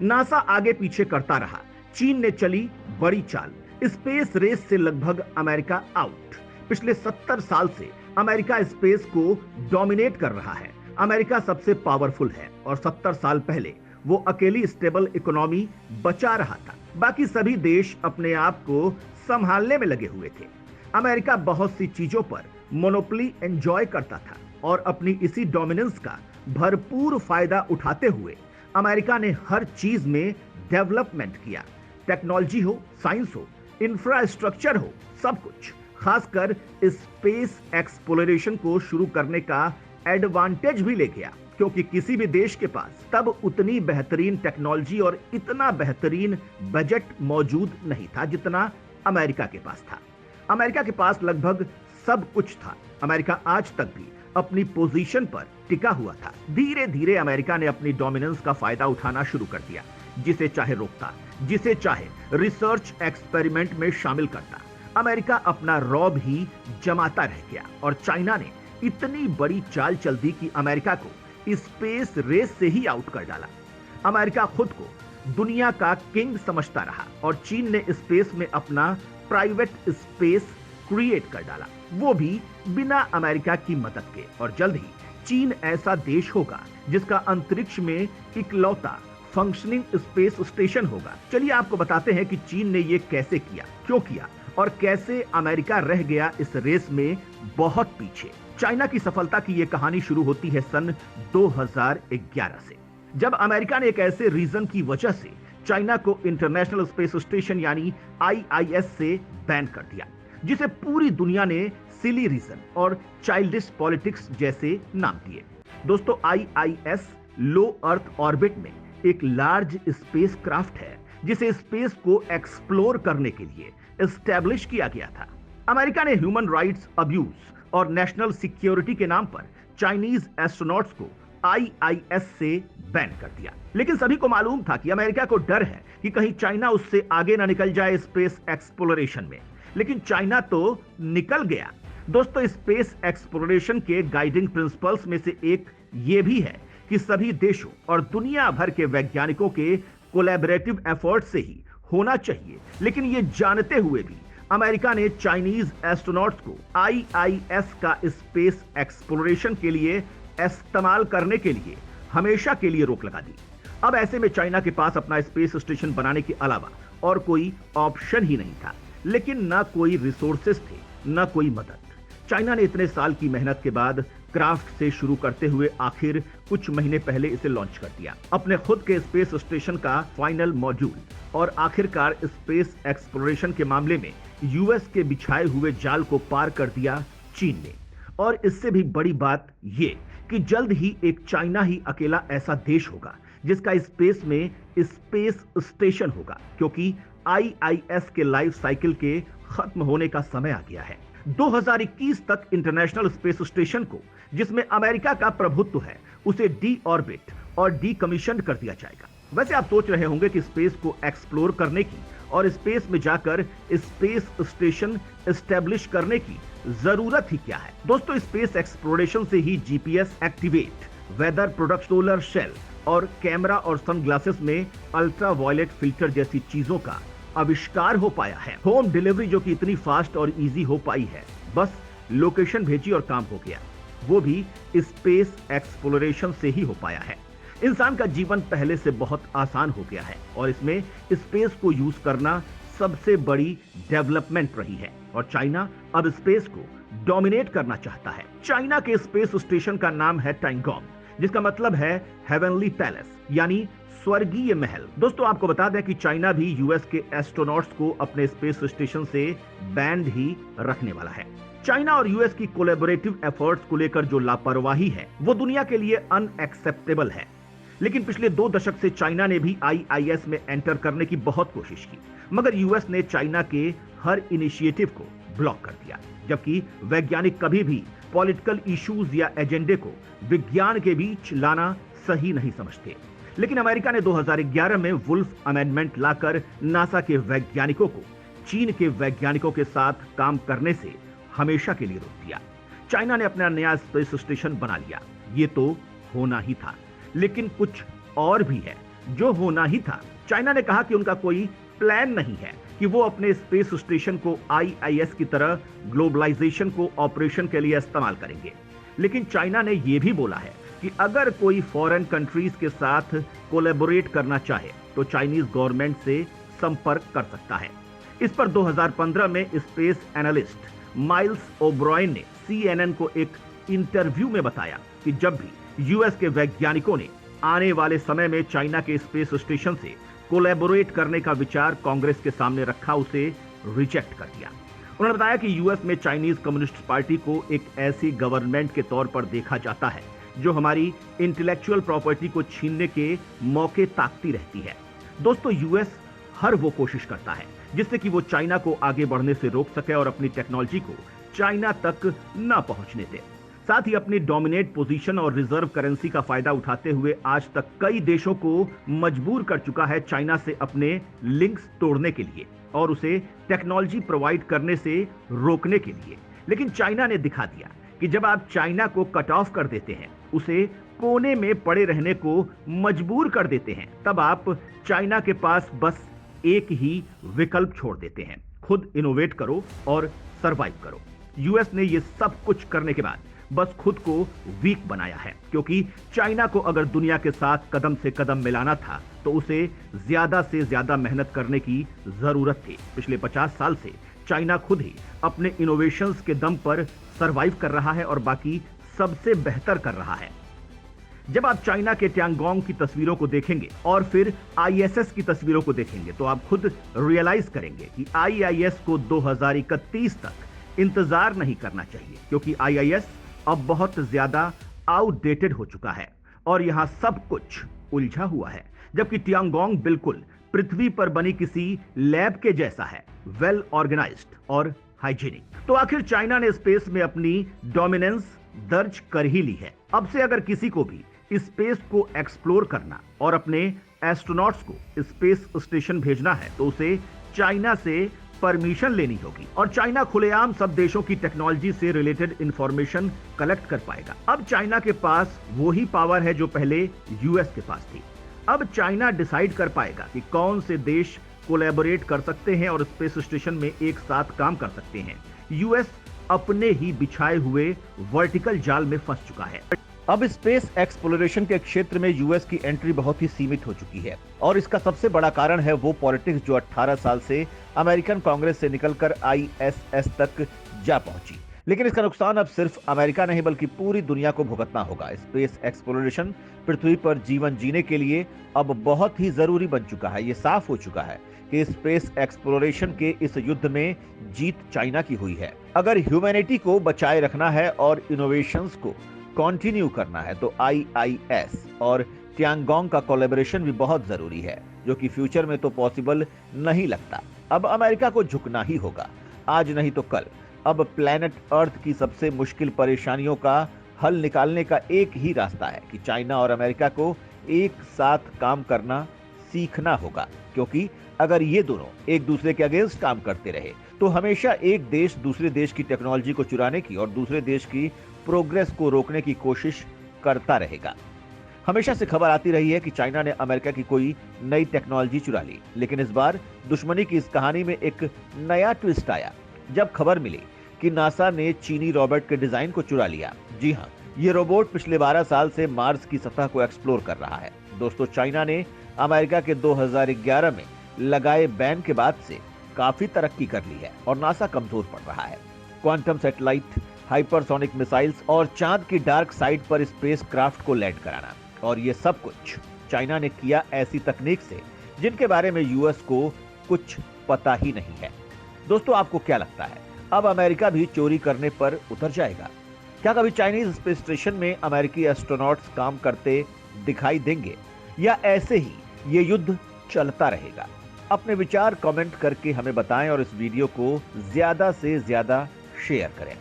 NASA आगे पीछे करता रहा। चीन ने चली बड़ी चाल। स्पेस रेस से लगभग अमेरिका आउट। पिछले 70 साल से अमेरिका स्पेस को डोमिनेट कर रहा है। अमेरिका सबसे पावरफुल है और 70 साल पहले वो अकेली स्टेबल इकोनॉमी बचा रहा था। बाकी सभी देश अपने आप को संभालने में लगे हुए थे। अमेरिका बहुत सी चीजों पर मोनोपोली एंजॉय करता था और अपनी इसी डोमिनेंस का भरपूर फायदा उठाते हुए अमेरिका ने हर चीज में डेवलपमेंट किया। टेक्नोलॉजी हो, साइंस हो, इंफ्रास्ट्रक्चर हो, सब कुछ। खासकर स्पेस एक्सप्लोरेशन को शुरू करने का एडवांटेज भी ले गया, क्योंकि किसी भी देश के पास तब उतनी बेहतरीन टेक्नोलॉजी और इतना बेहतरीन बजट मौजूद नहीं था जितना अमेरिका के पास था। अमेरिका के पास लगभग सब कुछ था। अमेरिका आज तक भी अपनी पोजीशन पर टिका हुआ था। धीरे धीरे अमेरिका ने अपनी डोमिनेंस का फायदा उठाना शुरू कर दिया। जिसे चाहे रोकता, जिसे चाहे रिसर्च एक्सपेरिमेंट में शामिल करता। अमेरिका अपना रौब ही जमाता रह गया और चाइना ने इतनी बड़ी चाल चल दी कि अमेरिका को स्पेस रेस से ही आउट कर डाला। अमेरिका खुद को दुनिया का किंग समझता रहा और चीन ने स्पेस में अपना प्राइवेट स्पेस क्रिएट कर डाला, वो भी बिना अमेरिका की मदद के। और जल्द ही चीन ऐसा देश होगा जिसका अंतरिक्ष में इकलौता फंक्शनिंग स्पेस स्टेशन होगा। चलिए आपको बताते हैं कि चीन ने ये कैसे किया, क्यों किया और कैसे अमेरिका रह गया इस रेस में बहुत पीछे। चाइना की सफलता की यह कहानी शुरू होती है सन 2011 से, जब अमेरिका ने एक ऐसे रीजन की वजह से चाइना को इंटरनेशनल स्पेस स्टेशन यानी IIS से बैन कर दिया, जिसे पूरी दुनिया ने सिली रीजन और चाइल्डिश पॉलिटिक्स जैसे नाम दिए। दोस्तों, IIS लो अर्थ ऑर्बिट में एक लार्ज स्पेस क्राफ्ट है जिसे स्पेस को एक्सप्लोर करने के लिए एस्टैब्लिश किया गया था। अमेरिका ने ह्यूमन राइट्स अब्यूज और नेशनल सिक्योरिटी के नाम पर चाइनीज एस्ट्रोनॉट्स को IIS से बैन कर दिया। लेकिन सभी को मालूम था कि अमेरिका को डर है कि कहीं चाइना उससे आगे ना निकल जाए स्पेस एक्सप्लोरेशन में। लेकिन चाइना तो निकल गया। दोस्तों, स्पेस एक्सप्लोरेशन के गाइडिंग प्रिंसिपल्स में से एक ये भी है कि सभी देशों और दुनिया भर के वैज्ञानिकों के कोलैबोरेटिव एफर्ट से ही होना चाहिए। लेकिन ये जानते हुए भी अमेरिका ने चाइनीज एस्ट्रोनॉट्स को IIS का स्पेस एक्सप्लोरेशन के लिए इस्तेमाल करने के लिए हमेशा के लिए रोक लगा दी। अब ऐसे में चाइना के पास अपना स्पेस स्टेशन बनाने के अलावा और कोई ऑप्शन ही नहीं था। लेकिन ना कोई रिसोर्सेस थे, ना कोई मदद। चाइना ने इतने साल की मेहनत के बाद क्राफ्ट से शुरू करते हुए आखिर कुछ महीने पहले इसे लॉन्च कर दिया, अपने खुद के स्पेस स्टेशन का फाइनल मॉड्यूल। और आखिरकार स्पेस एक्सप्लोरेशन के मामले में यूएस के बिछाए हुए जाल को पार कर दिया चीन ने। और इससे भी बड़ी बात ये कि जल्द ही एक चाइना ही अकेला ऐसा देश होगा जिसका स्पेस में स्पेस स्टेशन होगा, क्योंकि IIS के लाइफ साइकिल के खत्म होने का समय आ गया है। 2021 तक इंटरनेशनल स्पेस स्टेशन को, जिसमें अमेरिका का प्रभुत्व है, उसे डी ऑर्बिट और डी कमीशन कर दिया जाएगा। वैसे आप सोच रहे होंगे कि स्पेस को एक्सप्लोर करने की और स्पेस में जाकर स्पेस स्टेशन एस्टेब्लिश करने की जरूरत ही क्या है। दोस्तों, स्पेस एक्सप्लोरेशन से ही GPS activate, weather product, solar cell और कैमरा और सनग्लासेस में अल्ट्रावायलेट फिल्टर जैसी चीजों का आविष्कार हो पाया है। होम डिलीवरी जो कि इतनी फास्ट और इजी हो पाई है, बस लोकेशन भेजी और काम हो गया। वो भी स्पेस एक्सप्लोरेशन से ही हो पाया है। इंसान का जीवन पहले से बहुत आसान हो गया है और इसमें स्पेस को यूज करना सबसे बड़ी डेवलपमेंट रही है। और चाइना अब स्पेस को डोमिनेट करना चाहता है। चाइना के स्पेस स्टेशन का नाम है टाइगोंग, जिसका मतलब है हेवनली पैलेस यानी स्वर्गीय महल। दोस्तों, आपको बता दें कि चाइना भी यूएस के एस्ट्रोनॉट्स को अपने स्पेस स्टेशन से बैंड ही रखने वाला है। चाइना और यूएस की कोलैबोरेटिव एफर्ट्स को लेकर जो लापरवाही है वो दुनिया के लिए अनएक्सेप्टेबल है। लेकिन पिछले 2 दशक से चाइना ने भी IIS में एंटर करने की बहुत कोशिश की, मगर यूएस ने चाइना के हर इनिशिएटिव को ब्लॉक कर दिया। जबकि वैज्ञानिक कभी भी पॉलिटिकल इश्यूज या एजेंडे को विज्ञान के बीच लाना सही नहीं समझते। लेकिन अमेरिका ने 2011 में वुल्फ अमेंडमेंट लाकर नासा के वैज्ञानिकों को चीन के वैज्ञानिकों के साथ काम करने से हमेशा के लिए रोक दिया। चाइना ने अपना नया स्पेस स्टेशन बना लिया, ये तो होना ही था। लेकिन कुछ और भी है जो होना ही था। चाइना ने कहा कि उनका कोई प्लान नहीं है कि वो अपने स्पेस स्टेशन को आईआईएस की तरह ग्लोबलाइजेशन को ऑपरेशन के लिए इस्तेमाल करेंगे। लेकिन चाइना ने यह भी बोला है कि अगर कोई फॉरेन कंट्रीज के साथ कोलैबोरेट करना चाहे तो चाइनीज गवर्नमेंट से संपर्क कर सकता है। इस पर 2015 में स्पेस एनालिस्ट माइल्स ओब्रॉयन ने सीएनएन को एक इंटरव्यू में बताया कि जब भी यूएस के वैज्ञानिकों ने आने वाले समय में चाइना के स्पेस स्टेशन से कोलैबोरेट करने का विचार कांग्रेस के सामने रखा, उसे रिजेक्ट कर दिया। उन्होंने बताया कि यूएस में चाइनीज कम्युनिस्ट पार्टी को एक ऐसी गवर्नमेंट के तौर पर देखा जाता है जो हमारी इंटेलेक्चुअल प्रॉपर्टी को छीनने के मौके ताकती रहती है। दोस्तों, यूएस हर वो कोशिश करता है जिससे कि वो चाइना को आगे बढ़ने से रोक सके और अपनी टेक्नोलॉजी को चाइना तक न पहुंचने दे। साथ ही अपनी डोमिनेट पोजीशन और रिजर्व करेंसी का फायदा उठाते हुए आज तक कई देशों को मजबूर कर चुका है चाइना से अपने लिंक्स तोड़ने के लिए और उसे टेक्नोलॉजी प्रोवाइड करने से रोकने के लिए। लेकिन चाइना ने दिखा दिया कि जब आप चाइना को कट ऑफ कर देते हैं, उसे कोने में पड़े रहने को मजबूर कर देते हैं, तब आप चाइना के पास बस एक ही विकल्प छोड़ देते हैं, खुद इनोवेट करो और सरवाइव करो। यूएस ने यह सब कुछ करने के बाद बस खुद को वीक बनाया है, क्योंकि चाइना को अगर दुनिया के साथ कदम से कदम मिलाना था तो उसे ज्यादा से ज्यादा मेहनत करने की जरूरत थी। पिछले 50 साल से चाइना खुद ही अपने इनोवेशंस के दम पर सरवाइव कर रहा है और बाकी सबसे बेहतर कर रहा है। जब आप चाइना के ट्यांगोंग की तस्वीरों को देखेंगे और फिर आईएसएस की तस्वीरों को देखेंगे तो आप खुद रियलाइज करेंगे कि आईआईएस को 2031 तक इंतजार नहीं करना चाहिए, क्योंकि आईआईएस अब बहुत ज्यादा आउटडेटेड हो चुका है और यहां सब कुछ उलझा हुआ है, जबकि ट्यांगोंग बिल्कुल पृथ्वी पर बनी किसी लैब के जैसा है, वेल ऑर्गेनाइज्ड और हाइजीनिक। तो आखिर चाइना ने स्पेस में अपनी डोमिनेंस दर्ज कर ही ली है। अब से अगर किसी को भी स्पेस को एक्सप्लोर करना और अपने एस्ट्रोनॉट्स को स्पेस स्टेशन भेजना है तो उसे चाइना से परमिशन लेनी होगी और चाइना खुलेआम सब देशों की टेक्नोलॉजी से रिलेटेड इंफॉर्मेशन कलेक्ट कर पाएगा। अब चाइना के पास वो ही पावर है जो पहले यूएस के पास थी। अब चाइना डिसाइड कर पाएगा कि कौन से देश कोलैबोरेट कर सकते हैं और स्पेस स्टेशन में एक साथ काम कर सकते हैं। यूएस अपने ही बिछाए हुए वर्टिकल जाल में फंस चुका है। अब स्पेस एक्सप्लोरेशन के क्षेत्र में यूएस की एंट्री बहुत ही सीमित हो चुकी है और इसका सबसे बड़ा कारण है वो पॉलिटिक्स जो 18 साल से अमेरिकन कांग्रेस से निकलकर आईएसएस तक जा पहुंची। लेकिन इसका नुकसान अब सिर्फ अमेरिका नहीं बल्कि पूरी दुनिया को भुगतना होगा। स्पेस एक्सप्लोरेशन पृथ्वी पर जीवन जीने के लिए अब बहुत ही जरूरी बन चुका है। ये साफ हो चुका है कि स्पेस एक्सप्लोरेशन के इस युद्ध में जीत चाइना की हुई है। अगर ह्यूमैनिटी को बचाए रखना है और इनोवेशंस को कंटिन्यू करना है तो आईआईएस और ट्यांगोंग का कोलैबोरेशन भी बहुत जरूरी है, जो कि फ्यूचर में तो पॉसिबल नहीं लगता। अब अमेरिका को झुकना ही होगा, आज नहीं तो कल। अब प्लेनेट अर्थ की सबसे मुश्किल परेशानियों का हल निकालने का एक ही रास्ता है कि चाइना और अमेरिका को एक साथ काम करना सीखना होगा, क्योंकि अगर ये दोनों एक दूसरे के अगेंस्ट काम करते रहे तो हमेशा एक देश दूसरे देश की टेक्नोलॉजी को चुराने की और दूसरे देश की प्रोग्रेस को रोकने की कोशिश करता रहेगा। हमेशा से खबर आती रही है कि चाइना ने अमेरिका की कोई नई टेक्नोलॉजी चुरा ली, लेकिन इस बार दुश्मनी की इस कहानी में एक नया ट्विस्ट आया जब खबर मिली कि नासा ने चीनी रोबोट के डिजाइन को चुरा लिया। जी हां, ये रोबोट पिछले 12 साल से मार्स की सतह को एक्सप्लोर कर रहा है। दोस्तों, चाइना ने अमेरिका के 2011 में लगाए बैन के बाद से काफी तरक्की कर ली है और नासा कमजोर पड़ रहा है। क्वांटम सैटेलाइट, हाइपरसोनिक मिसाइल्स और चांद की डार्क साइड पर स्पेस क्राफ्ट को लैंड कराना, और ये सब कुछ चाइना ने किया ऐसी तकनीक से जिनके बारे में यूएस को कुछ पता ही नहीं है। दोस्तों, आपको क्या लगता है, अब अमेरिका भी चोरी करने पर उतर जाएगा? क्या कभी चाइनीज स्पेस स्टेशन में अमेरिकी एस्ट्रोनॉट्स काम करते दिखाई देंगे या ऐसे ही ये युद्ध चलता रहेगा? अपने विचार कमेंट करके हमें बताएं और इस वीडियो को ज्यादा से ज्यादा शेयर करें।